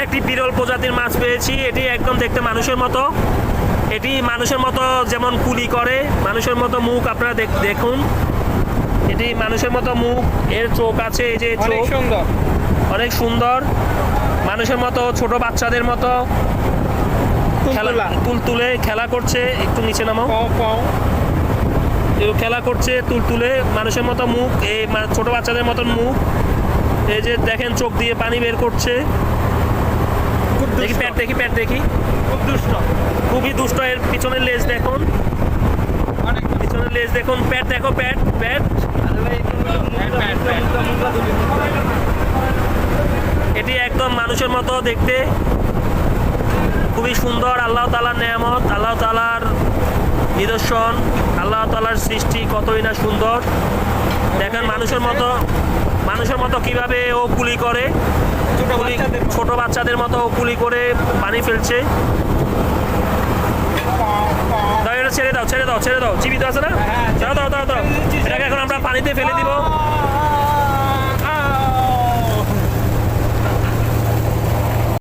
একটি বিরল প্রজাতির মাছ পেয়েছি। এটি একদম দেখতে মানুষের মতো, এটি মানুষের মতো যেমন কুলি করে, মানুষের মতো মুখ। আপনারা দেখুন, এটি মানুষের মতো মুখ, এর চোখ আছে, এই যে চোখ সুন্দর, অনেক সুন্দর, মানুষের মতো, ছোট বাচ্চাদের মতো তুলে খেলা করছে। একটু নিচে নামো, খেলা করছে তুলে, মানুষের মতো মুখ, এই ছোট বাচ্চাদের মতন মুখ। এই যে দেখেন চোখ দিয়ে পানি বের করছে। দেখি প্যাট দেখি, খুব দুষ্ট, খুবই দুষ্ট। এর পিছনের লেজ দেখুন, পিছনের লেজ দেখুন, প্যাট দেখো, প্যাট। এটি একদম মানুষের মতো দেখতে, খুবই সুন্দর। আল্লাহ তাআলার নেয়ামত, আল্লাহ তাআলার নিদর্শন, আল্লাহ তাআলার সৃষ্টি কতই না সুন্দর। দেখেন মানুষের মতো কিভাবে ও কুলি করে, ছোট বাচ্চাদের মতো ও কুলি করে পানি ফেলছে। ছেড়ে দাও, জীবিত আছে না? দাও। এটাকে এখন আমরা পানিতে ফেলে দিব।